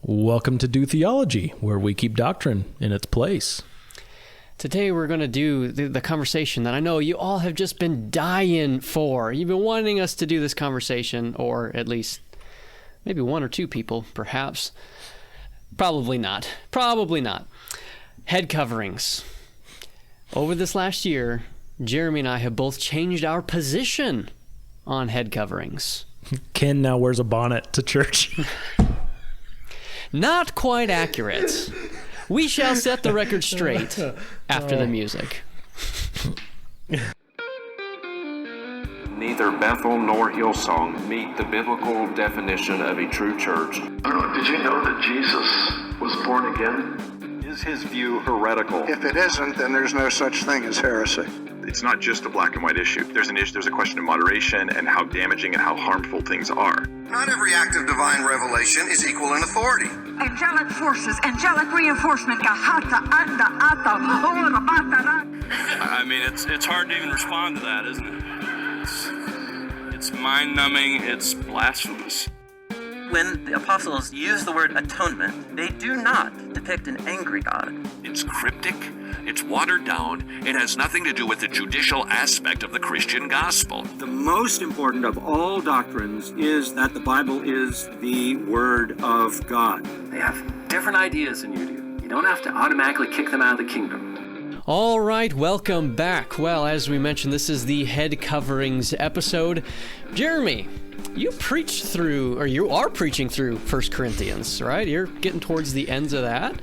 Welcome to Do Theology, where we keep doctrine in its place. Today we're going to do the conversation that I know you all have just been dying for. You've been wanting us to do this conversation, or at least maybe one or two people, perhaps. Probably not. Head coverings. Over this last year, Jeremy and I have both changed our position on head coverings. Kenn now wears a bonnet to church. Not quite accurate. We shall set the record straight after the music. Neither Bethel nor Hillsong meet the biblical definition of a true church. Did you know that Jesus was born again? Is his view heretical? If it isn't, then there's no such thing as heresy. It's not just a black and white issue. There's a question of moderation and how damaging and how harmful things are. Not every act of divine revelation is equal in authority. Angelic forces, angelic reinforcement. I mean, it's hard to even respond to that, isn't it? It's mind-numbing, it's blasphemous. When the apostles use the word atonement, they do not depict an angry God. It's cryptic, it's watered down, it has nothing to do with the judicial aspect of the Christian gospel. The most important of all doctrines is that the Bible is the Word of God. They have different ideas than you do. You don't have to automatically kick them out of the kingdom. All right, welcome back. Well, as we mentioned, this is the head coverings episode. Jeremy, you are preaching through 1 Corinthians, right? You're getting towards the ends of that.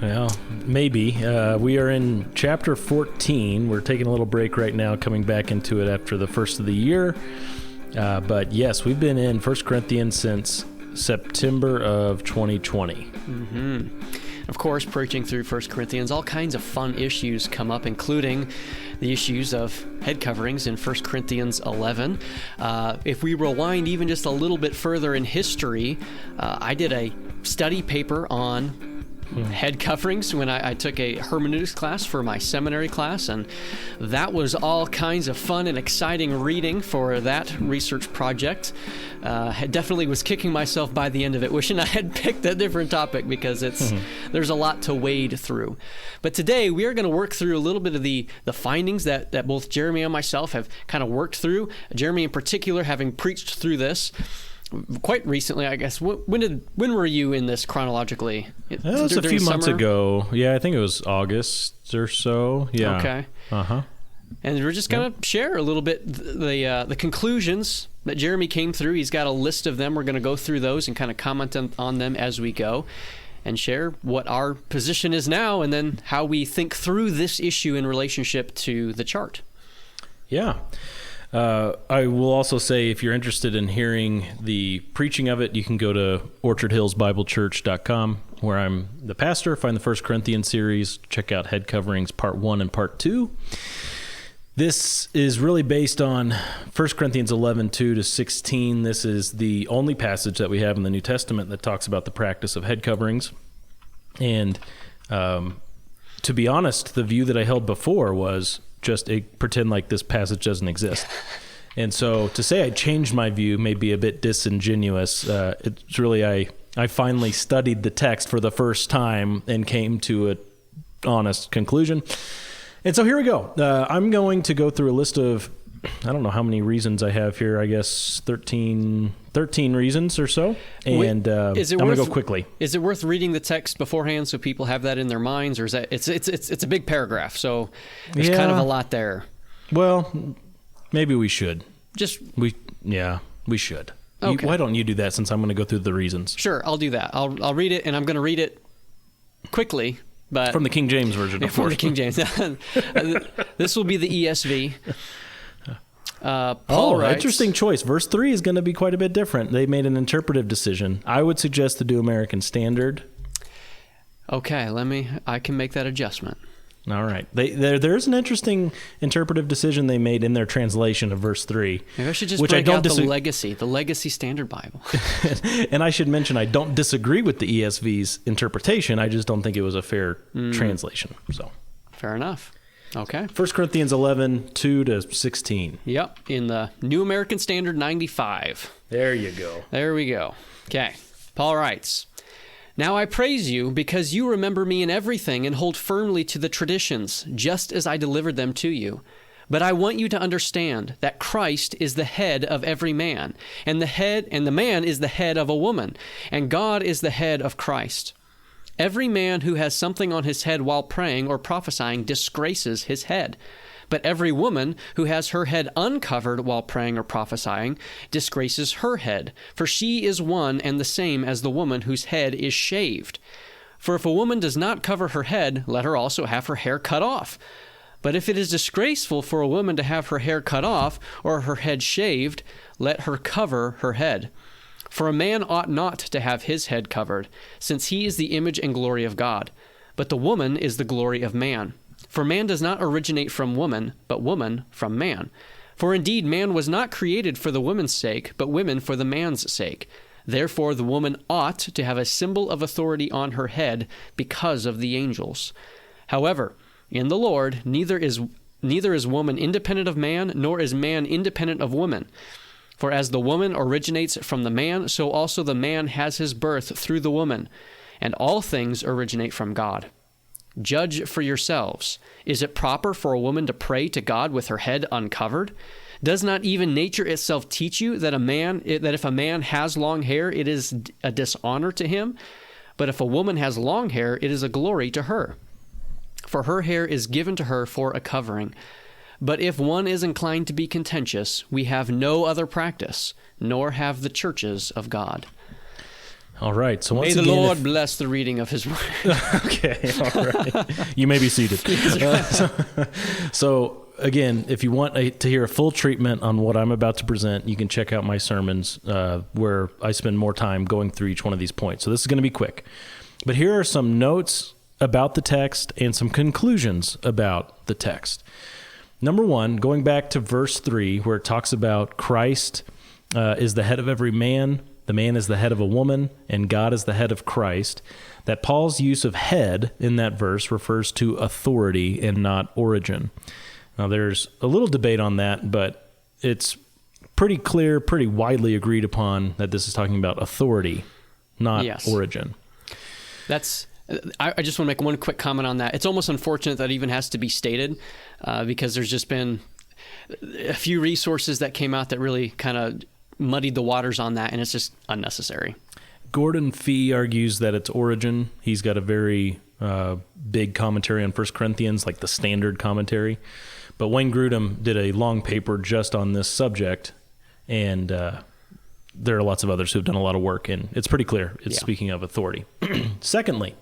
Well, maybe. We are in chapter 14. We're taking a little break right now, coming back into it after the first of the year. But yes, we've been in 1 Corinthians since September of 2020. Mm-hmm. Of course, preaching through 1 Corinthians, all kinds of fun issues come up, including the issues of head coverings in 1 Corinthians 11. If we rewind even just a little bit further in history, I did a study paper on head coverings when I took a hermeneutics class for my seminary class, and that was all kinds of fun and exciting reading for that research project. I definitely was kicking myself by the end of it, wishing I had picked a different topic because there's a lot to wade through. But today we are going to work through a little bit of the findings that both Jeremy and myself have kind of worked through. Jeremy in particular having preached through this quite recently, I guess. When were you in this chronologically? It was a few months ago. Yeah, I think it was August or so. Yeah. Okay. Uh-huh. And we're just going to share a little bit the conclusions that Jeremy came through. He's got a list of them. We're going to go through those and kind of comment on them as we go and share what our position is now and then how we think through this issue in relationship to the chart. Yeah. I will also say, if you're interested in hearing the preaching of it, you can go to orchardhillsbiblechurch.com, where I'm the pastor. Find the 1 Corinthians series. Check out Head Coverings Part 1 and Part 2. This is really based on 1 Corinthians 11, 2 to 16. This is the only passage that we have in the New Testament that talks about the practice of head coverings. And to be honest, the view that I held before was just pretend like this passage doesn't exist. And so to say I changed my view may be a bit disingenuous. It's really, I finally studied the text for the first time and came to an honest conclusion. And so here we go. I'm going to go through a list of, I don't know how many reasons I have here, I guess 13 reasons or so. And I'm going to go quickly. Is it worth reading the text beforehand so people have that in their minds? Or is that it's a big paragraph, so there's kind of a lot there. Well, maybe we should. We should. Okay. Why don't you do that since I'm going to go through the reasons? Sure, I'll do that. I'll read it, and I'm going to read it quickly. But from the King James version, of course. From the King James. This will be the ESV. Paul writes, interesting choice. Verse 3 is going to be quite a bit different. They made an interpretive decision. I would suggest to do American Standard. Okay, I can make that adjustment. All right. There's an interesting interpretive decision they made in their translation of verse 3. Maybe I should just break out the Legacy Standard Bible. And I should mention, I don't disagree with the ESV's interpretation. I just don't think it was a fair translation. So, fair enough. Okay. 1 Corinthians 11, 2 to 16. Yep, in the New American Standard 95. There you go. There we go. Okay. Paul writes, Now I praise you because you remember me in everything and hold firmly to the traditions, just as I delivered them to you. But I want you to understand that Christ is the head of every man, and the man is the head of a woman, and God is the head of Christ. Every man who has something on his head while praying or prophesying disgraces his head. But every woman who has her head uncovered while praying or prophesying disgraces her head, for she is one and the same as the woman whose head is shaved. For if a woman does not cover her head, let her also have her hair cut off. But if it is disgraceful for a woman to have her hair cut off or her head shaved, let her cover her head. For a man ought not to have his head covered, since he is the image and glory of God. But the woman is the glory of man. For man does not originate from woman, but woman from man. For indeed man was not created for the woman's sake, but women for the man's sake. Therefore the woman ought to have a symbol of authority on her head because of the angels. However, in the Lord, neither is woman independent of man, nor is man independent of woman. For as the woman originates from the man, so also the man has his birth through the woman. And all things originate from God. Judge for yourselves. Is it proper for a woman to pray to God with her head uncovered? Does not even nature itself teach you that if a man has long hair, it is a dishonor to him? But if a woman has long hair, it is a glory to her. For her hair is given to her for a covering. But if one is inclined to be contentious, we have no other practice, nor have the churches of God. All right. So once May again, the Lord bless the reading of his word. Okay. All right. You may be seated. So again, if you want to hear a full treatment on what I'm about to present, you can check out my sermons where I spend more time going through each one of these points. So this is going to be quick. But here are some notes about the text and some conclusions about the text. Number one, going back to verse 3, where it talks about Christ is the head of every man, the man is the head of a woman, and God is the head of Christ, that Paul's use of head in that verse refers to authority and not origin. Now, there's a little debate on that, but it's pretty clear, pretty widely agreed upon that this is talking about authority, not origin. I just want to make one quick comment on that. It's almost unfortunate that it even has to be stated because there's just been a few resources that came out that really kind of muddied the waters on that, and it's just unnecessary. Gordon Fee argues that it's origin. He's got a very big commentary on 1 Corinthians, like the standard commentary. But Wayne Grudem did a long paper just on this subject, and there are lots of others who've done a lot of work, and it's pretty clear it's speaking of authority. Secondly,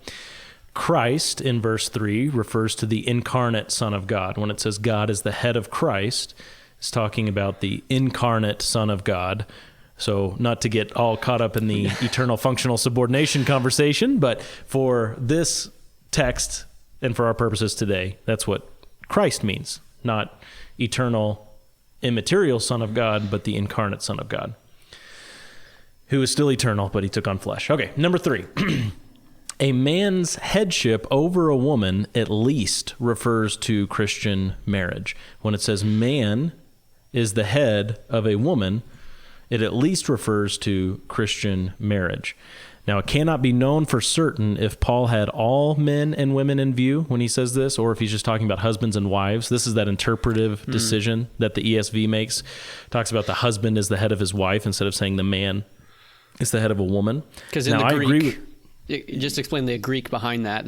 Christ in verse 3 refers to the incarnate Son of God. When it says God is the head of Christ, it's talking about the incarnate Son of God. So not to get all caught up in the eternal functional subordination conversation, but for this text and for our purposes today, that's what Christ means. Not eternal, immaterial Son of God, but the incarnate Son of God, who is still eternal, but he took on flesh. Okay, number 3. A man's headship over a woman at least refers to Christian marriage. When it says man is the head of a woman, it at least refers to Christian marriage. Now, it cannot be known for certain if Paul had all men and women in view when he says this, or if he's just talking about husbands and wives. This is that interpretive decision that the ESV makes. It talks about the husband is the head of his wife instead of saying the man is the head of a woman. Because in the Greek, just explain the Greek behind that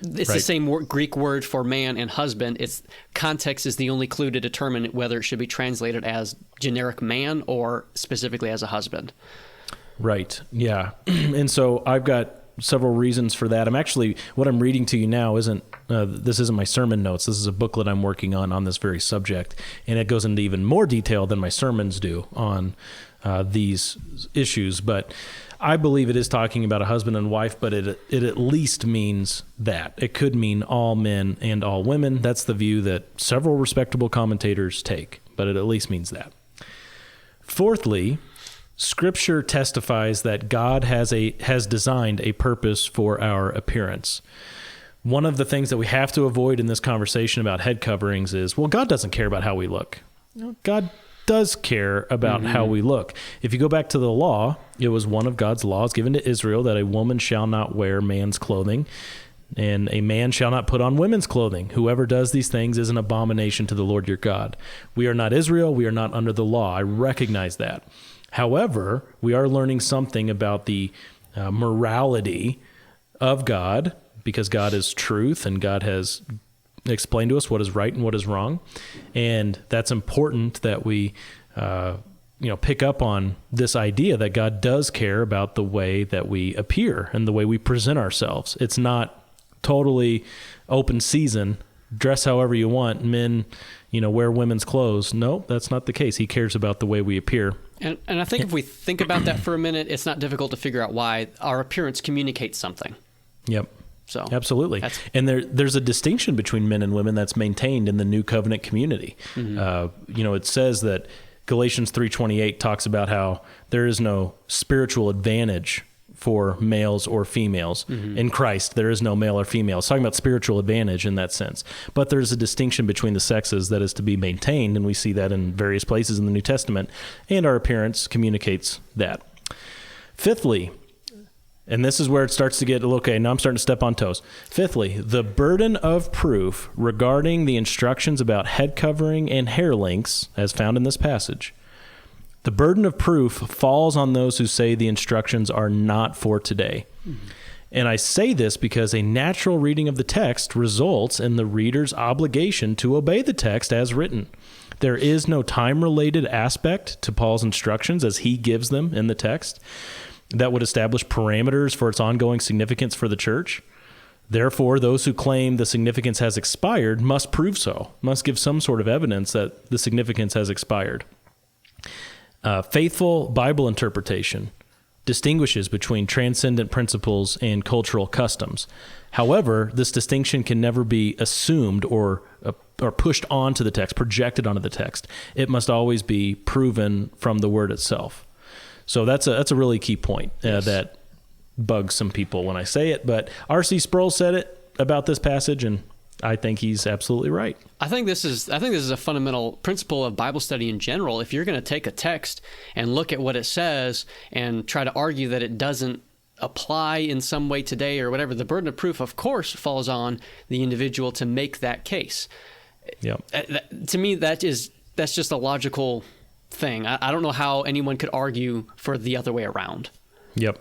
it's the same Greek word for man and husband. Its context is the only clue to determine whether it should be translated as generic man or specifically as a husband. Right. Yeah. And so I've got several reasons for that. What I'm reading to you now this isn't my sermon notes. This is a booklet I'm working on this very subject. And it goes into even more detail than my sermons do on these issues. But I believe it is talking about a husband and wife, but it at least means that. It could mean all men and all women. That's the view that several respectable commentators take, but it at least means that. Fourthly, Scripture testifies that God has designed a purpose for our appearance. One of the things that we have to avoid in this conversation about head coverings is, well, God doesn't care about how we look. God does care about how we look. If you go back to the law, it was one of God's laws given to Israel that a woman shall not wear man's clothing, and a man shall not put on women's clothing. Whoever does these things is an abomination to the Lord your God. We are not Israel. We are not under the law. I recognize that. However, we are learning something about the morality of God, because God is truth and God has explained to us what is right and what is wrong. And that's important that we pick up on this idea that God does care about the way that we appear and the way we present ourselves. It's not totally open season, dress however you want, men, wear women's clothes. No, that's not the case. He cares about the way we appear. And I think if we think about that for a minute, it's not difficult to figure out why our appearance communicates something. Yep. So absolutely. And there's a distinction between men and women that's maintained in the New Covenant community. It says that Galatians 3:28 talks about how there is no spiritual advantage for males or females. In Christ, there is no male or female. It's talking about spiritual advantage in that sense. But there's a distinction between the sexes that is to be maintained, and we see that in various places in the New Testament, and our appearance communicates that. Fifthly, and this is where it starts to get, okay, now I'm starting to step on toes. Fifthly, the burden of proof regarding the instructions about head covering and hair lengths, as found in this passage, the burden of proof falls on those who say the instructions are not for today. And I say this because a natural reading of the text results in the reader's obligation to obey the text as written. There is no time-related aspect to Paul's instructions as he gives them in the text that would establish parameters for its ongoing significance for the church. Therefore, those who claim the significance has expired must prove so, must give some sort of evidence that the significance has expired. Faithful Bible interpretation distinguishes between transcendent principles and cultural customs. However, this distinction can never be assumed or pushed onto the text, projected onto the text. It must always be proven from the word itself. So that's a really key point that bugs some people when I say it. But R.C. Sproul said it about this passage, and I think he's absolutely right. I think this is a fundamental principle of Bible study in general. If you're going to take a text and look at what it says and try to argue that it doesn't apply in some way today or whatever, the burden of proof, of course, falls on the individual to make that case. Yep. To me, that's just a logical thing. I don't know how anyone could argue for the other way around. Yep.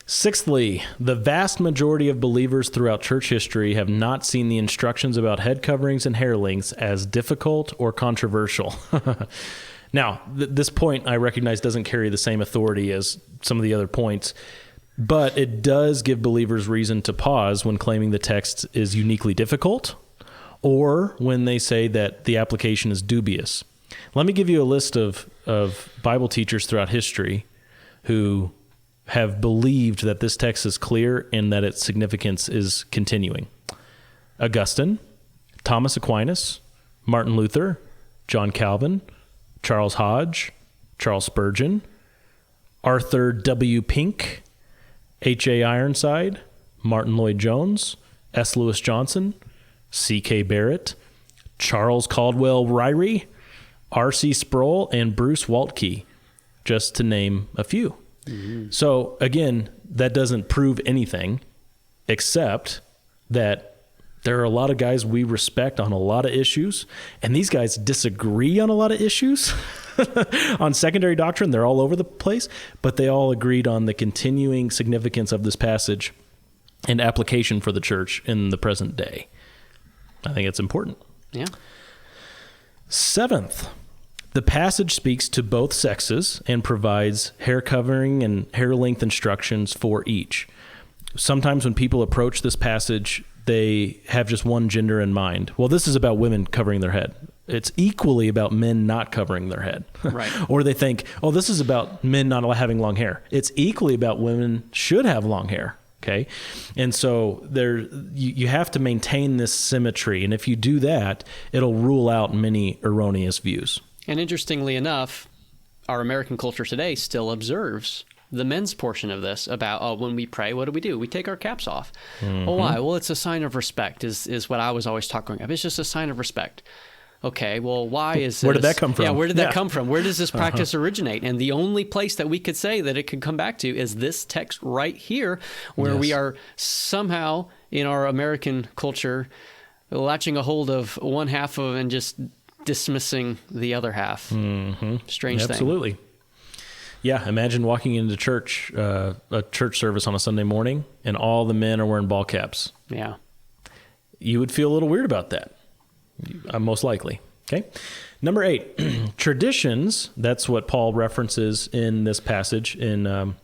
Sixthly, the vast majority of believers throughout church history have not seen the instructions about head coverings and hair lengths as difficult or controversial. Now, this point I recognize doesn't carry the same authority as some of the other points, but it does give believers reason to pause when claiming the text is uniquely difficult or when they say that the application is dubious. Let me give you a list of Bible teachers throughout history who have believed that this text is clear and that its significance is continuing. Augustine, Thomas Aquinas, Martin Luther, John Calvin, Charles Hodge, Charles Spurgeon, Arthur W. Pink, H.A. Ironside, Martin Lloyd-Jones, S. Lewis Johnson, C.K. Barrett, Charles Caldwell Ryrie, R.C. Sproul, and Bruce Waltke, just to name a few. Mm-hmm. So again, that doesn't prove anything except that there are a lot of guys we respect on a lot of issues, and these guys disagree on a lot of issues. On secondary doctrine, they're all over the place, but they all agreed on the continuing significance of this passage and application for the church in the present day. I think it's important. Yeah. Seventh, the passage speaks to both sexes and provides hair covering and hair length instructions for each. Sometimes when people approach this passage, they have just one gender in mind. Well, this is about women covering their head. It's equally about men not covering their head. Right. Or they think, oh, this is about men not having long hair. It's equally about women should have long hair. Okay. And so you have to maintain this symmetry. And if you do that, it'll rule out many erroneous views. And interestingly enough, our American culture today still observes the men's portion of this about, when we pray, what do? We take our caps off. Mm-hmm. Oh, why? Well, it's a sign of respect is what I was always talking about. It's just a sign of respect. okay, well, why is this? Where did that come from? Yeah, where did that come from? Where does this practice originate? And the only place that we could say that it could come back to is this text right here, where we are somehow, in our American culture, latching a hold of one half of and just dismissing the other half. Strange thing. Absolutely. Yeah, imagine walking into church, a church service on a Sunday morning, and all the men are wearing ball caps. Yeah. You would feel a little weird about that, most likely. Okay. Number 8, traditions. That's what Paul references in this passage. In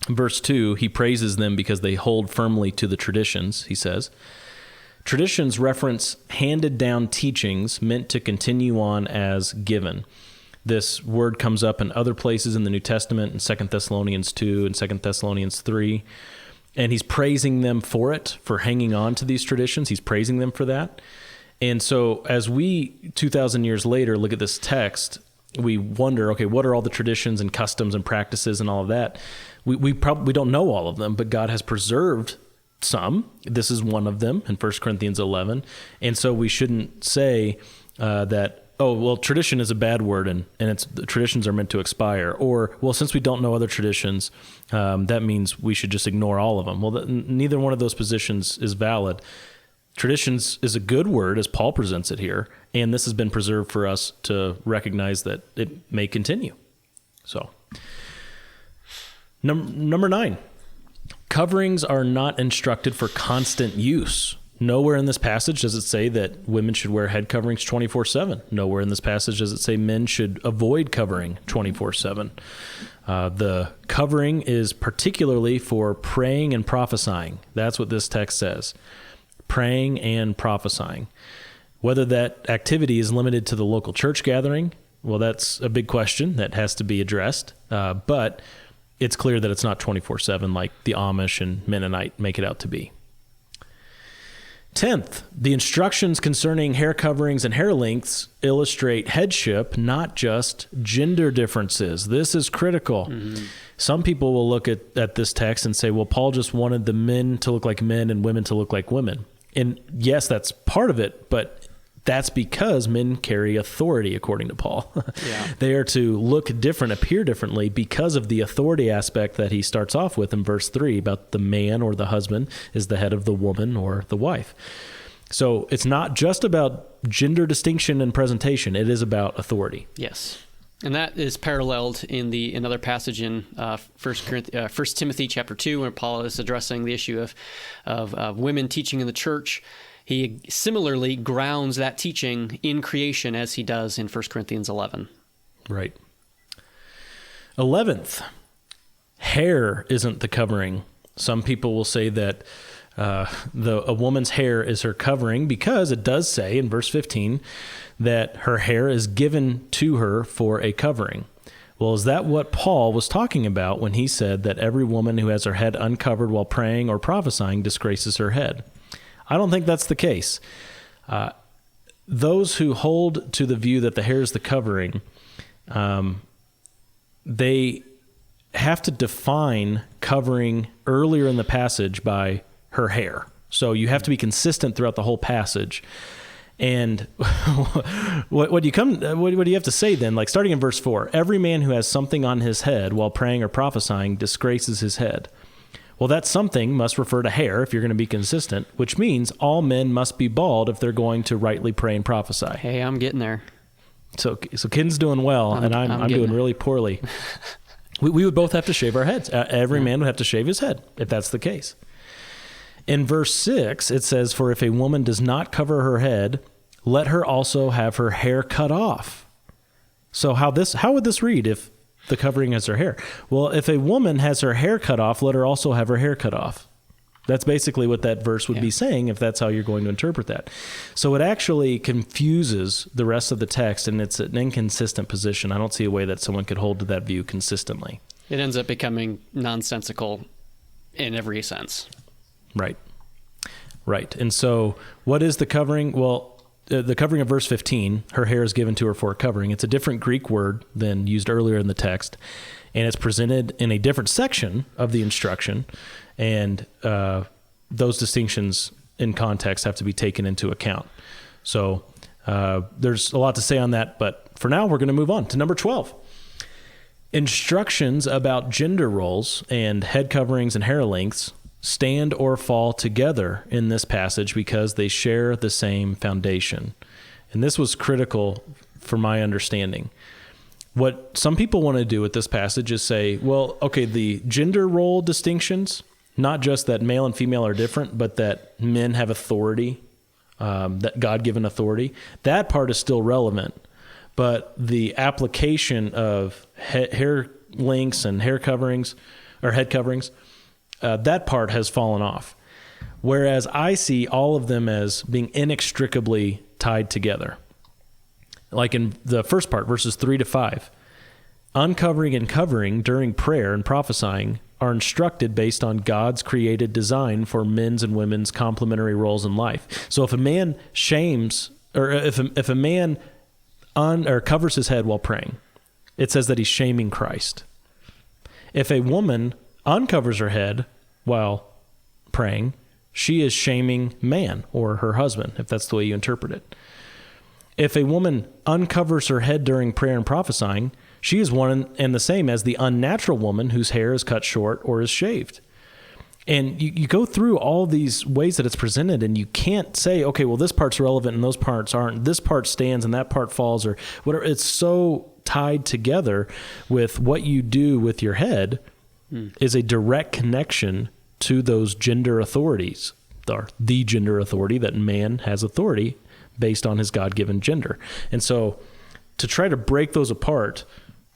verse 2, he praises them because they hold firmly to the traditions, he says. Traditions reference handed down teachings meant to continue on as given. This word comes up in other places in the New Testament, in 2 Thessalonians 2 and 2 Thessalonians 3. And he's praising them for it, for hanging on to these traditions. He's praising them for that. And so as we, 2,000 years later, look at this text, we wonder, okay, what are all the traditions and customs and practices and all of that? We probably don't know all of them, but God has preserved some. This is one of them in 1 Corinthians 11. And so we shouldn't say that, oh, well, tradition is a bad word and the traditions are meant to expire. Or, well, since we don't know other traditions, that means we should just ignore all of them. Well, neither one of those positions is valid. Traditions is a good word as Paul presents it here, and this has been preserved for us to recognize that it may continue. So, number 9. Coverings are not instructed for constant use. Nowhere in this passage does it say that women should wear head coverings 24/7. Nowhere in this passage does it say men should avoid covering 24/7. The covering is particularly for praying and prophesying. That's what this text says. Praying and prophesying. Whether that activity is limited to the local church gathering, well, that's a big question that has to be addressed. But it's clear that it's not 24/7 like the Amish and Mennonite make it out to be. 10th, the instructions concerning hair coverings and hair lengths illustrate headship, not just gender differences. This is critical. Some people will look at this text and say, well, Paul just wanted the men to look like men and women to look like women. And yes, that's part of it, but that's because men carry authority, according to Paul. They are to look different, appear differently because of the authority aspect that he starts off with in verse 3 about the man or the husband is the head of the woman or the wife. So it's not just about gender distinction and presentation. It is about authority. Yes. And that is paralleled in another passage in 1 Timothy chapter 2, where Paul is addressing the issue of women teaching in the church. He similarly grounds that teaching in creation as he does in 1 Corinthians 11. Right. 11th, hair isn't the covering. Some people will say that a woman's hair is her covering because it does say in verse 15 that her hair is given to her for a covering. Well, is that what Paul was talking about when he said that every woman who has her head uncovered while praying or prophesying disgraces her head? I don't think that's the case. Those who hold to the view that the hair is the covering, they have to define covering earlier in the passage by her hair. So you have to be consistent throughout the whole passage. And what do you have to say then? Like starting in verse 4, every man who has something on his head while praying or prophesying disgraces his head. Well, that something must refer to hair if you're going to be consistent, which means all men must be bald if they're going to rightly pray and prophesy. Hey, I'm getting there. So Ken's doing well, and I'm doing really poorly. We would both have to shave our heads. Every man would have to shave his head if that's the case. In verse 6, it says, "For if a woman does not cover her head, let her also have her hair cut off." So how would this read if the covering is her hair? Well, if a woman has her hair cut off, let her also have her hair cut off. That's basically what that verse would be saying if that's how you're going to interpret that. So it actually confuses the rest of the text, and it's an inconsistent position. I don't see a way that someone could hold to that view consistently. It ends up becoming nonsensical in every sense. Right. And so what is the covering? Well, the covering of verse 15, her hair is given to her for a covering. It's a different Greek word than used earlier in the text, and it's presented in a different section of the instruction, and those distinctions in context have to be taken into account. So There's a lot to say on that, but for now, we're going to move on to number 12. Instructions about gender roles and head coverings and hair lengths stand or fall together in this passage because they share the same foundation. And this was critical for my understanding. What some people want to do with this passage is say, well, okay, the gender role distinctions, not just that male and female are different, but that men have authority, that God-given authority, that part is still relevant. But the application of hair lengths and hair coverings or head coverings, that part has fallen off. Whereas I see all of them as being inextricably tied together. Like in the first part, verses 3-5, uncovering and covering during prayer and prophesying are instructed based on God's created design for men's and women's complementary roles in life. So if a man shames, or if a man covers his head while praying, it says that he's shaming Christ. If a woman uncovers her head while praying, she is shaming man or her husband, if that's the way you interpret it. If a woman uncovers her head during prayer and prophesying, she is one and the same as the unnatural woman whose hair is cut short or is shaved. And you go through all these ways that it's presented, and you can't say, okay, well, this part's relevant and those parts aren't. This part stands and that part falls, or whatever. It's so tied together with what you do with your head is a direct connection to those gender authorities, or the gender authority that man has authority based on his God-given gender. And so to try to break those apart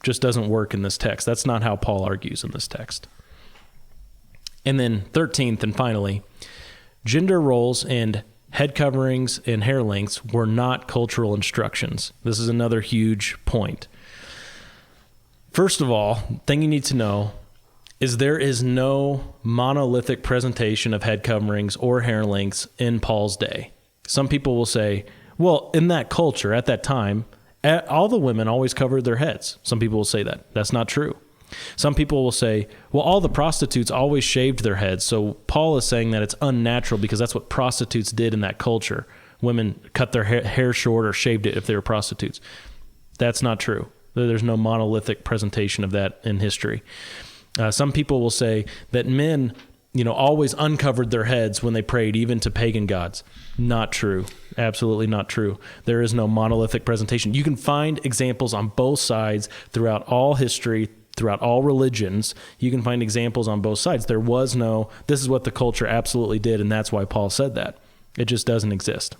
just doesn't work in this text. That's not how Paul argues in this text. And then 13th and finally, gender roles and head coverings and hair lengths were not cultural instructions. This is another huge point. First of all, thing you need to know is there is no monolithic presentation of head coverings or hair lengths in Paul's day. Some people will say, well, in that culture, at that time, all the women always covered their heads. Some people will say that. That's not true. Some people will say, well, all the prostitutes always shaved their heads. So Paul is saying that it's unnatural because that's what prostitutes did in that culture. Women cut their hair short or shaved it if they were prostitutes. That's not true. There's no monolithic presentation of that in history. Some people will say that men, always uncovered their heads when they prayed, even to pagan gods. Not true. Absolutely not true. There is no monolithic presentation. You can find examples on both sides throughout all history, throughout all religions. You can find examples on both sides. There was no, this is what the culture absolutely did, and that's why Paul said that. It just doesn't exist.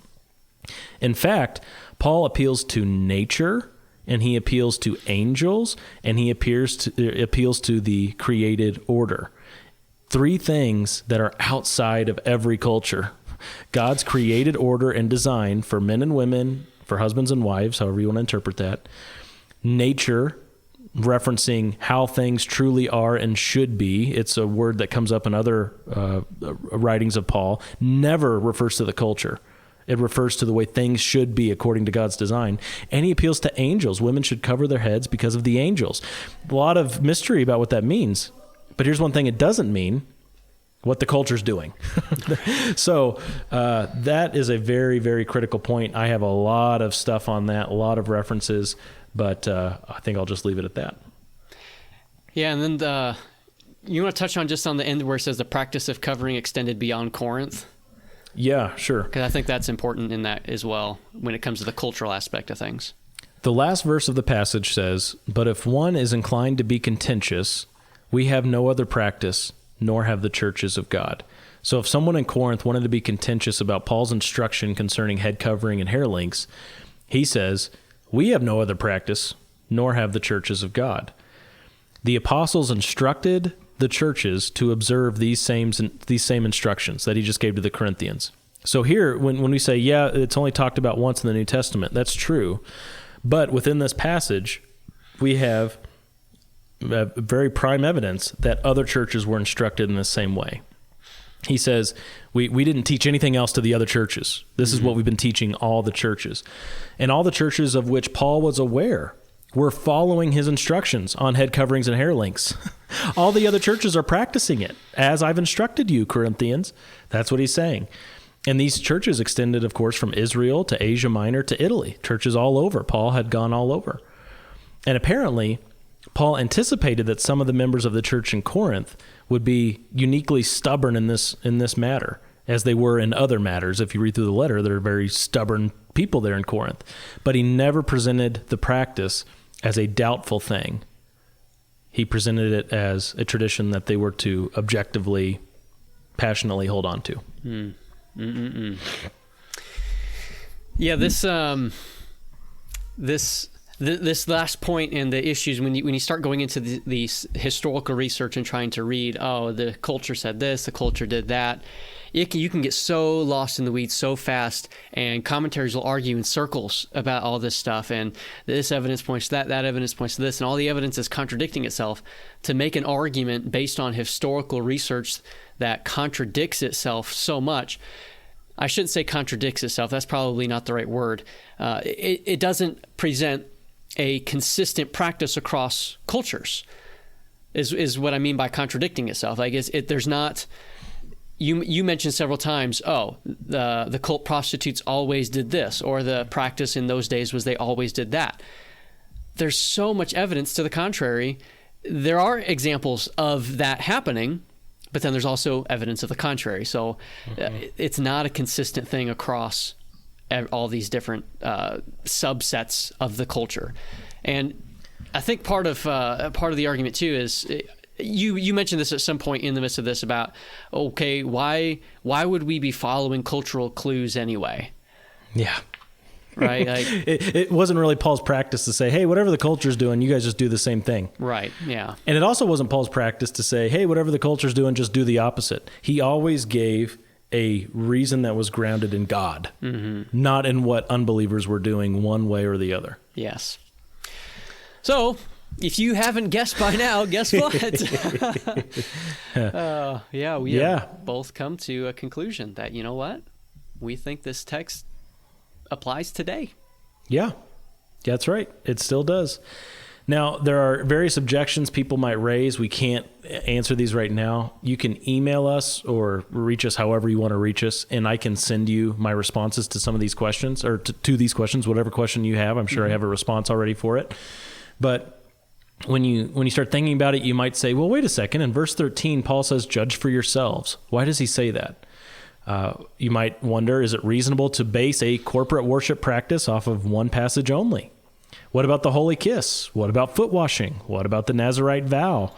In fact, Paul appeals to nature, and he appeals to angels, and he appeals to the created order. Three things that are outside of every culture. God's created order and design for men and women, for husbands and wives, however you want to interpret that. Nature, referencing how things truly are and should be. It's a word that comes up in other writings of Paul. Never refers to the culture. It refers to the way things should be according to God's design. And he appeals to angels. Women should cover their heads because of the angels. A lot of mystery about what that means. But here's one thing it doesn't mean: what the culture's doing. So that is a very, very critical point. I have a lot of stuff on that, a lot of references, but I think I'll just leave it at that. Yeah, and then you want to touch on just on the end where it says the practice of covering extended beyond Corinth? Yeah, sure. Because I think that's important in that as well when it comes to the cultural aspect of things. The last verse of the passage says, "But if one is inclined to be contentious, we have no other practice, nor have the churches of God." So if someone in Corinth wanted to be contentious about Paul's instruction concerning head covering and hair lengths, he says, we have no other practice, nor have the churches of God. The apostles instructed the churches to observe these same instructions that he just gave to the Corinthians. So here, when we say, yeah, it's only talked about once in the New Testament, that's true. But within this passage, we have very prime evidence that other churches were instructed in the same way. He says, we didn't teach anything else to the other churches. This is what we've been teaching all the churches. And all the churches of which Paul was aware were following his instructions on head coverings and hair lengths. All the other churches are practicing it, as I've instructed you, Corinthians. That's what he's saying. And these churches extended, of course, from Israel to Asia Minor to Italy. Churches all over. Paul had gone all over. And apparently, Paul anticipated that some of the members of the church in Corinth would be uniquely stubborn in this matter, as they were in other matters. If you read through the letter, they're very stubborn people there in Corinth. But he never presented the practice as a doubtful thing. He presented it as a tradition that they were to objectively, passionately hold on to. Yeah, this last point and the issues, when you start going into these historical research and trying to read, the culture said this, the culture did that, you can get so lost in the weeds so fast, and commentaries will argue in circles about all this stuff, and this evidence points to that evidence points to this, and all the evidence is contradicting itself, to make an argument based on historical research that contradicts itself so much. I shouldn't say contradicts itself. That's probably not the right word. It doesn't present a consistent practice across cultures, is what I mean by contradicting itself. I guess there's not. You mentioned several times, the cult prostitutes always did this, or the practice in those days was they always did that. There's so much evidence to the contrary. There are examples of that happening, but then there's also evidence of the contrary. So it's not a consistent thing across all these different subsets of the culture. And I think part of the argument too is you mentioned this at some point in the midst of this about, okay, why would we be following cultural clues anyway? Yeah. Right. Like, it wasn't really Paul's practice to say, hey, whatever the culture's doing, you guys just do the same thing. Right. Yeah. And it also wasn't Paul's practice to say, hey, whatever the culture's doing, just do the opposite. He always gave a reason that was grounded in God, not in what unbelievers were doing one way or the other. Yes. So if you haven't guessed by now, guess what? We have both come to a conclusion that, you know what? We think this text applies today. Yeah, that's right. It still does. Now, there are various objections people might raise. We can't answer these right now. You can email us or reach us however you want to reach us, and I can send you my responses to some of these questions, or to these questions, whatever question you have. I'm sure I have a response already for it. But when you start thinking about it, you might say, well, wait a second. In verse 13, Paul says, judge for yourselves. Why does he say that? You might wonder, is it reasonable to base a corporate worship practice off of one passage only? What about the holy kiss? What about foot washing? What about the Nazirite vow?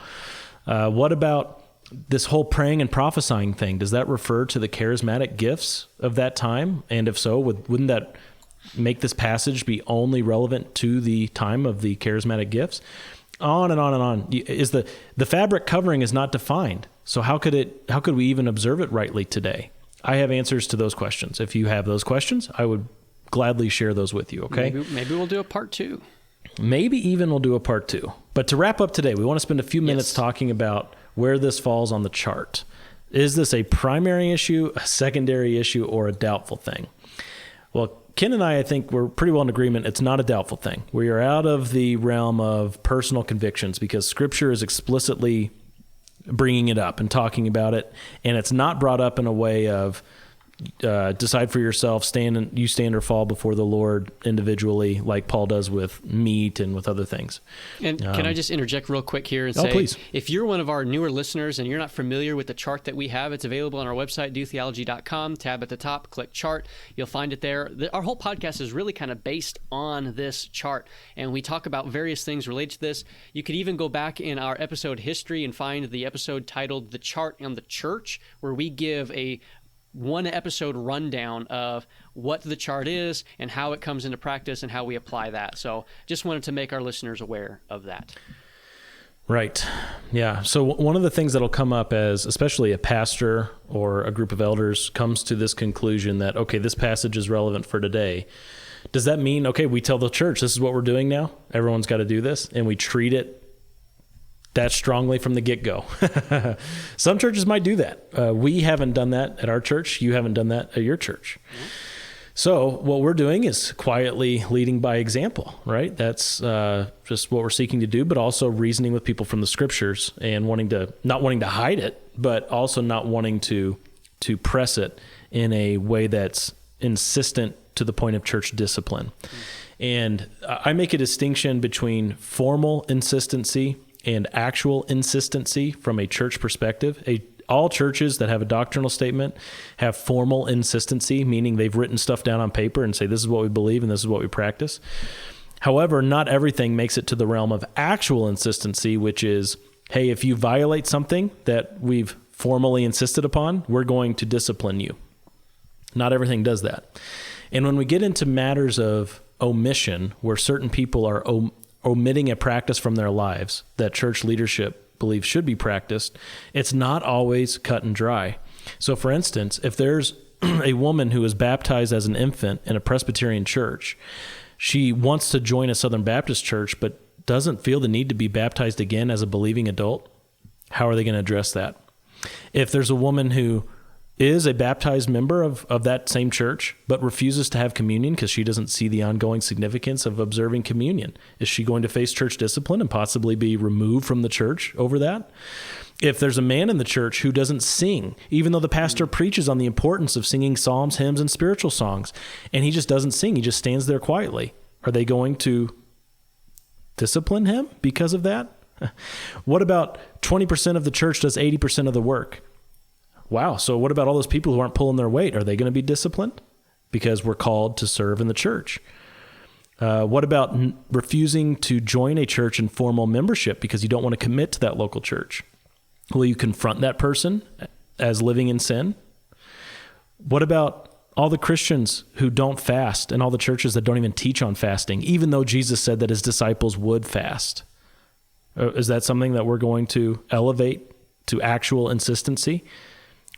What about this whole praying and prophesying thing? Does that refer to the charismatic gifts of that time? And if so, wouldn't that make this passage be only relevant to the time of the charismatic gifts? On and on and on. Is the fabric covering is not defined. So how could we even observe it rightly today? I have answers to those questions. If you have those questions, I would gladly share those with you, okay? Maybe we'll do a part 2. Maybe even we'll do a part 2. But to wrap up today, we want to spend a few minutes talking about where this falls on the chart. Is this a primary issue, a secondary issue, or a doubtful thing? Well, Ken and I think we're pretty well in agreement. It's not a doubtful thing. We are out of the realm of personal convictions because Scripture is explicitly bringing it up and talking about it, and it's not brought up in a way of decide for yourself, you stand or fall before the Lord individually, like Paul does with meat and with other things. And can I just interject real quick here and say, please. If you're one of our newer listeners and you're not familiar with the chart that we have, it's available on our website, dotheology.com, tab at the top, click chart. You'll find it there. Our whole podcast is really kind of based on this chart, and we talk about various things related to this. You could even go back in our episode history and find the episode titled The Chart on the Church, where we give a one episode rundown of what the chart is and how it comes into practice and how we apply that. So just wanted to make our listeners aware of that. Right. Yeah. So one of the things that'll come up as especially a pastor or a group of elders comes to this conclusion that, okay, this passage is relevant for today. Does that mean, okay, we tell the church, this is what we're doing now, everyone's got to do this, and we treat it that strongly from the get-go? Some churches might do that. We haven't done that at our church. You haven't done that at your church. Mm-hmm. So what we're doing is quietly leading by example, right? That's just what we're seeking to do, but also reasoning with people from the Scriptures and not wanting to hide it, but also not wanting to press it in a way that's insistent to the point of church discipline. And I make a distinction between formal insistency and actual insistency from a church perspective. All churches that have a doctrinal statement have formal insistency, meaning they've written stuff down on paper and say, this is what we believe and this is what we practice. However, not everything makes it to the realm of actual insistency, which is, hey, if you violate something that we've formally insisted upon, we're going to discipline you. Not everything does that. And when we get into matters of omission, where certain people are omitting a practice from their lives that church leadership believes should be practiced, it's not always cut and dry. So for instance, if there's a woman who was baptized as an infant in a Presbyterian church, she wants to join a Southern Baptist church, but doesn't feel the need to be baptized again as a believing adult, how are they going to address that? If there's a woman who is a baptized member of that same church, but refuses to have communion because she doesn't see the ongoing significance of observing communion, is she going to face church discipline and possibly be removed from the church over that? If there's a man in the church who doesn't sing, even though the pastor preaches on the importance of singing psalms, hymns, and spiritual songs, and he just doesn't sing, he just stands there quietly, are they going to discipline him because of that? What about 20% of the church does 80% of the work? Wow, so what about all those people who aren't pulling their weight? Are they going to be disciplined? Because we're called to serve in the church. What about refusing to join a church in formal membership because you don't want to commit to that local church? Will you confront that person as living in sin? What about all the Christians who don't fast and all the churches that don't even teach on fasting, even though Jesus said that his disciples would fast? Is that something that we're going to elevate to actual insistency?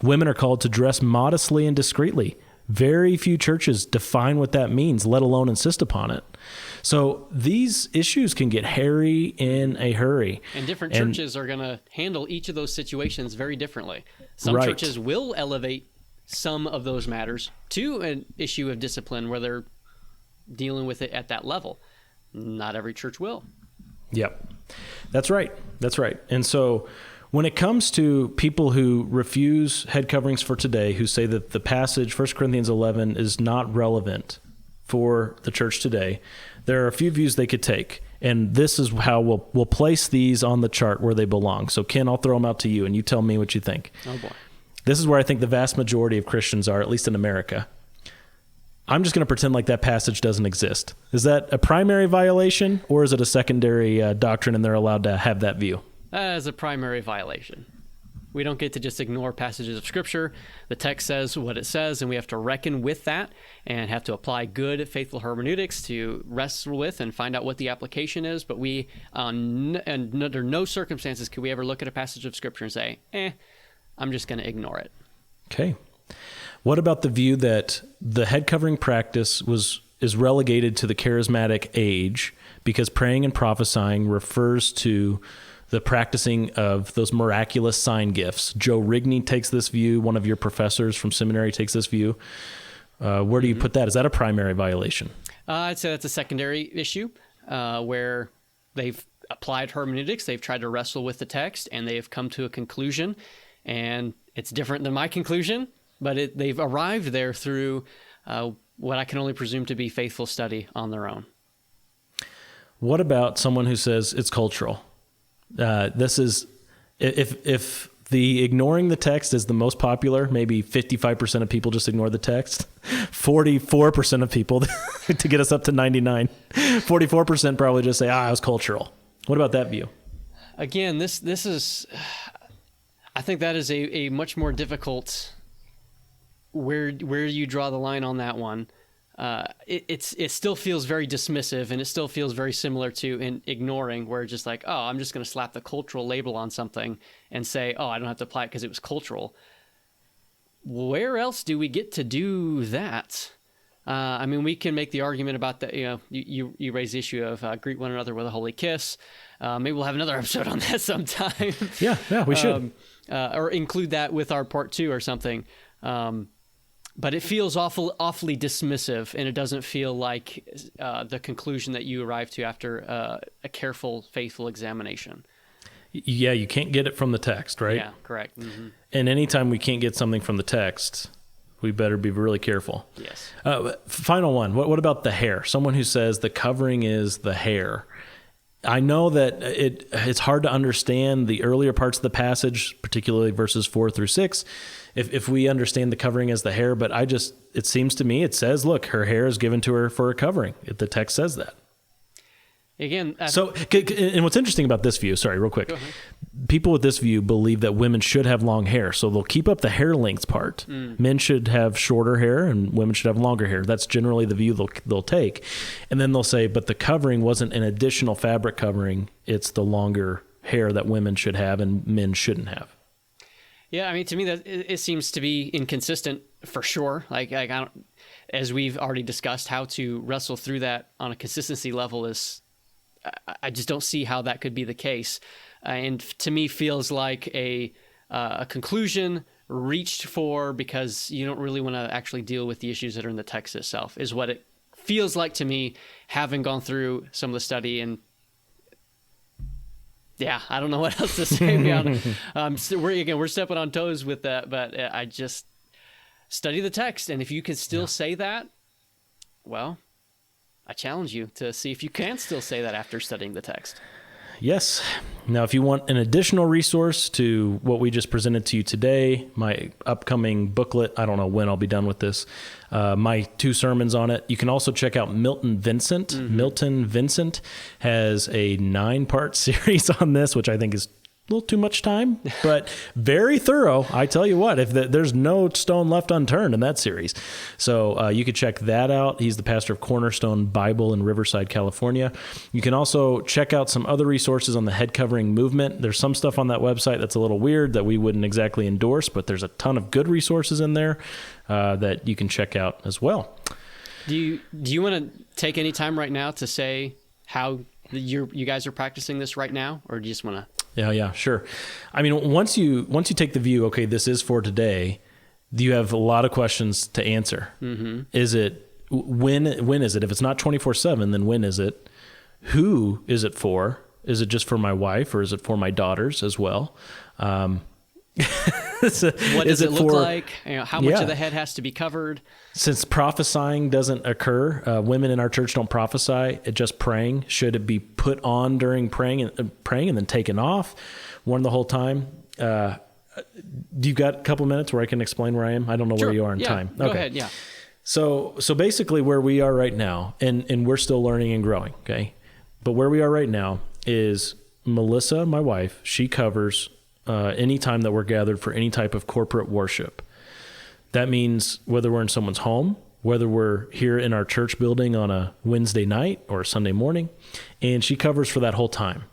Women are called to dress modestly and discreetly. Very few churches define what that means, let alone insist upon it. So these issues can get hairy in a hurry. And different churches are going to handle each of those situations very differently. Some churches will elevate some of those matters to an issue of discipline where they're dealing with it at that level. Not every church will. Yep. That's right. That's right. And so when it comes to people who refuse head coverings for today, who say that the passage, 1 Corinthians 11, is not relevant for the church today, there are a few views they could take. And this is how we'll place these on the chart where they belong. So, Ken, I'll throw them out to you, and you tell me what you think. Oh, boy. This is where I think the vast majority of Christians are, at least in America. I'm just going to pretend like that passage doesn't exist. Is that a primary violation, or is it a secondary doctrine and they're allowed to have that view? As a primary violation. We don't get to just ignore passages of Scripture. The text says what it says, and we have to reckon with that and have to apply good, faithful hermeneutics to wrestle with and find out what the application is. But we, and under no circumstances could we ever look at a passage of Scripture and say, I'm just going to ignore it. Okay. What about the view that the head covering practice is relegated to the charismatic age because praying and prophesying refers to the practicing of those miraculous sign gifts? Joe Rigney takes this view. One of your professors from seminary takes this view. Where do you put that? Is that a primary violation? I'd say that's a secondary issue where they've applied hermeneutics. They've tried to wrestle with the text, and they've come to a conclusion. And it's different than my conclusion, but they've arrived there through what I can only presume to be faithful study on their own. What about someone who says it's cultural? This is, if the ignoring the text is the most popular, maybe 55% of people just ignore the text. 44% of people, to get us up to 99, 44% probably just say, it was cultural. What about that view? Again, this is, I think that is a much more difficult, where you draw the line on that one. It still feels very dismissive, and it still feels very similar to ignoring, where just like, I'm just going to slap the cultural label on something and say, I don't have to apply it because it was cultural. Where else do we get to do that? I mean, we can make the argument about that. You raise the issue of greet one another with a holy kiss. Maybe we'll have another episode on that sometime. Yeah, we should. Or include that with our part 2 or something. But it feels awfully dismissive, and it doesn't feel like the conclusion that you arrive to after a careful, faithful examination. Yeah, you can't get it from the text, right? Yeah, correct. Mm-hmm. And anytime we can't get something from the text, We better be really careful. Yes. Final one. What about the hair? Someone who says the covering is the hair. I know that it's hard to understand the earlier parts of the passage, particularly verses 4 through 6, if we understand the covering as the hair. But it seems to me, it says, look, her hair is given to her for a covering. The text says that. Again, and what's interesting about this view, sorry, real quick, people with this view believe that women should have long hair, so they'll keep up the hair length part. Men should have shorter hair, and women should have longer hair. That's generally the view they'll take. And then they'll say, but the covering wasn't an additional fabric covering, it's the longer hair that women should have and men shouldn't have. Yeah, I mean, to me, that it seems to be inconsistent for sure. Like I don't, as we've already discussed, how to wrestle through that on a consistency level is, I just don't see how that could be the case. And to me, feels like a conclusion reached for because you don't really want to actually deal with the issues that are in the text itself, is what it feels like to me, having gone through some of the study. And yeah, I don't know what else to say beyond. We're stepping on toes with that, but I just study the text. And if you can still say that, well, I challenge you to see if you can still say that after studying the text. Yes. Now, if you want an additional resource to what we just presented to you today, my upcoming booklet, I don't know when I'll be done with this, my 2 sermons on it, you can also check out Milton Vincent. Mm-hmm. Milton Vincent has a 9-part series on this, which I think is a little too much time, but very thorough. I tell you what, there's no stone left unturned in that series. So you could check that out. He's the pastor of Cornerstone Bible in Riverside, California. You can also check out some other resources on the head covering movement. There's some stuff on that website that's a little weird that we wouldn't exactly endorse, but there's a ton of good resources in there that you can check out as well. Do you want to take any time right now to say how you guys are practicing this right now, or do you just want to? Yeah, sure. I mean, once you take the view, okay, this is for today, you have a lot of questions to answer. Mm-hmm. Is it when is it? If it's not 24/7, then when is it? Who is it for? Is it just for my wife, or is it for my daughters as well? What does it look like? How much of the head has to be covered? Since prophesying doesn't occur, women in our church don't prophesy, just praying. Should it be put on during praying and then taken off, worn the whole time? Do you got a couple minutes where I can explain where I am? I don't know where you are in time. Go ahead, yeah. So basically where we are right now, and we're still learning and growing, okay? But where we are right now is Melissa, my wife, she covers any time that we're gathered for any type of corporate worship. That means whether we're in someone's home, whether we're here in our church building on a Wednesday night or a Sunday morning, and she covers for that whole time.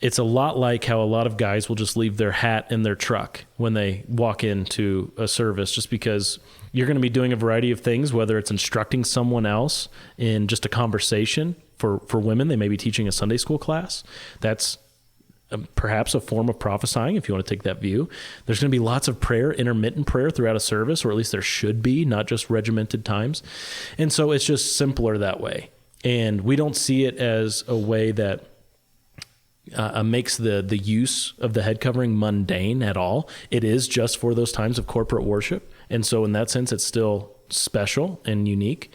It's a lot like how a lot of guys will just leave their hat in their truck when they walk into a service, just because you're going to be doing a variety of things, whether it's instructing someone else in just a conversation. For women, they may be teaching a Sunday school class. That's perhaps a form of prophesying, if you want to take that view. There's going to be lots of prayer, intermittent prayer throughout a service, or at least there should be, not just regimented times. And so it's just simpler that way. And we don't see it as a way that makes the use of the head covering mundane at all. It is just for those times of corporate worship. And so in that sense, it's still special and unique.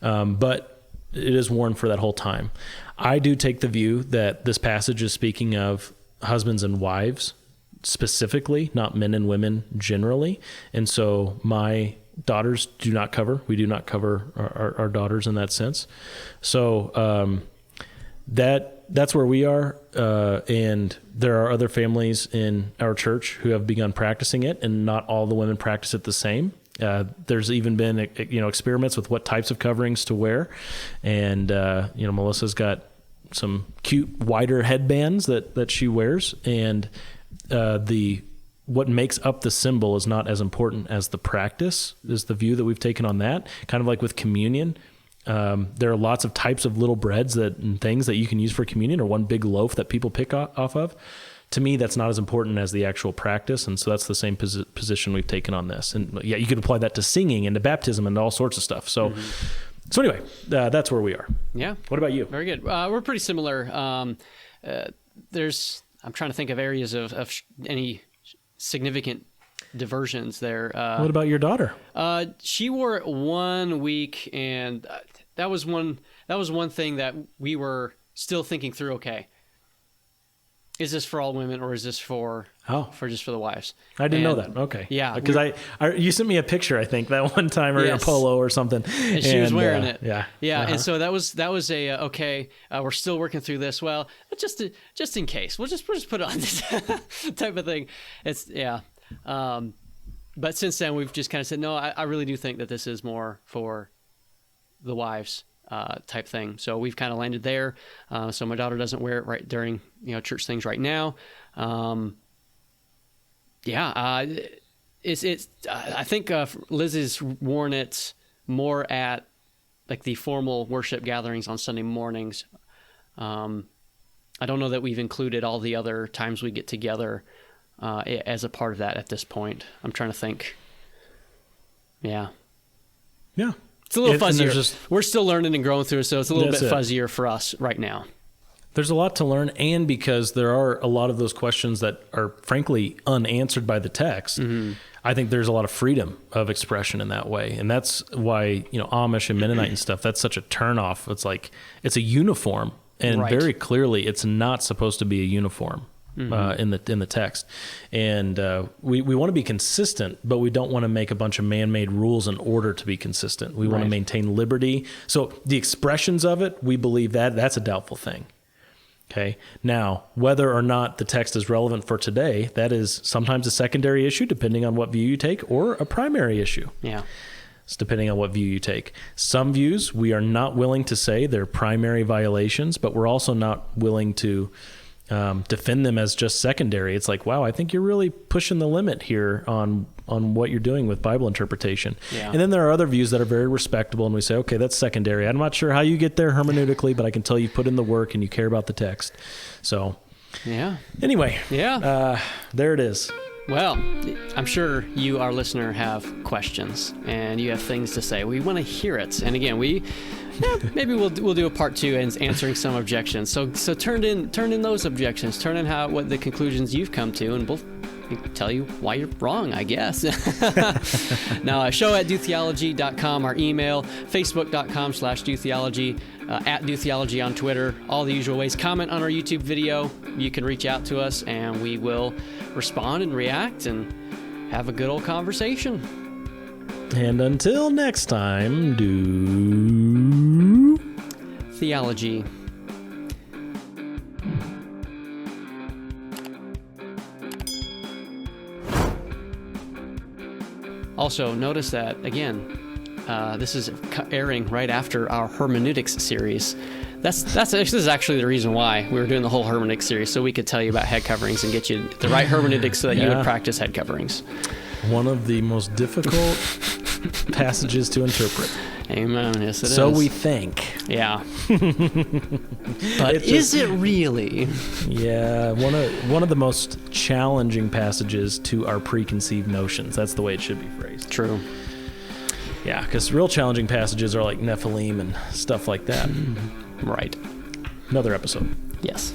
But it is worn for that whole time. I do take the view that this passage is speaking of husbands and wives specifically, not men and women generally. And so my daughters do not cover. We do not cover our daughters in that sense. So that's where we are. And there are other families in our church who have begun practicing it, and not all the women practice it the same. There's even been, experiments with what types of coverings to wear. And, Melissa's got some cute wider headbands that she wears. And, what makes up the symbol is not as important as the practice, is the view that we've taken on that. Kind of like with communion. There are lots of types of little breads and things that you can use for communion, or one big loaf that people pick off of. To me, that's not as important as the actual practice, and so that's the same position we've taken on this. And yeah, you could apply that to singing and to baptism and all sorts of stuff. So, So anyway, that's where we are. Yeah. What about you? Very good. We're pretty similar. I'm trying to think of areas of any significant diversions there. What about your daughter? She wore it 1 week, and that was one thing that we were still thinking through. Okay, is this for all women, or is this for just for the wives? I didn't know that. Okay. Yeah. Because you sent me a picture, I think, that one time, or a polo or something. And she was wearing it. Yeah. Yeah. And so that was a, okay, we're still working through this. Well, just in case, we'll just put it on this type of thing. It's, yeah. But since then we've just kind of said, no, I really do think that this is more for the wives type thing. So we've kind of landed there. So my daughter doesn't wear it right during, church things right now. I think Liz has worn it more at like the formal worship gatherings on Sunday mornings. I don't know that we've included all the other times we get together as a part of that at this point. I'm trying to think. Yeah. Yeah. It's a little fuzzier. We're still learning and growing through it, so it's a little bit fuzzier for us right now. There's a lot to learn, and because there are a lot of those questions that are frankly unanswered by the text, I think there's a lot of freedom of expression in that way. And that's why, Amish and Mennonite and stuff, that's such a turnoff. It's like, it's a uniform, and very clearly it's not supposed to be a uniform. In the text, and we want to be consistent, but we don't want to make a bunch of man-made rules in order to be consistent. We want to maintain liberty. So the expressions of it, we believe that's a doubtful thing. Okay. Now, whether or not the text is relevant for today, that is sometimes a secondary issue, depending on what view you take, or a primary issue. Yeah. It's depending on what view you take. Some views we are not willing to say they're primary violations, but we're also not willing to defend them as just secondary. It's like, wow, I think you're really pushing the limit here on what you're doing with Bible interpretation. Yeah. And then there are other views that are very respectable, and we say, okay, that's secondary. I'm not sure how you get there hermeneutically, but I can tell you put in the work and you care about the text. So, anyway, there it is. Well, I'm sure you, our listener, have questions and you have things to say. We want to hear it. And again, maybe we'll do a part 2 and answering some objections. So turn in those objections. Turn in what the conclusions you've come to, and we'll tell you why you're wrong, I guess. Now, show@dotheology.com, our email, facebook.com/dotheology, @dotheology on Twitter, all the usual ways. Comment on our YouTube video. You can reach out to us, and we will respond and react and have a good old conversation. And until next time, do theology. Also, notice that, again, this is airing right after our hermeneutics series. This is actually the reason why we were doing the whole hermeneutics series, so we could tell you about head coverings and get you the right hermeneutics so that you would practice head coverings. One of the most difficult passages to interpret. Amen. Yes, it is. So we think. Yeah. But is it really? Yeah. One of the most challenging passages to our preconceived notions. That's the way it should be phrased. True. Yeah, because real challenging passages are like Nephilim and stuff like that. Right. Another episode. Yes.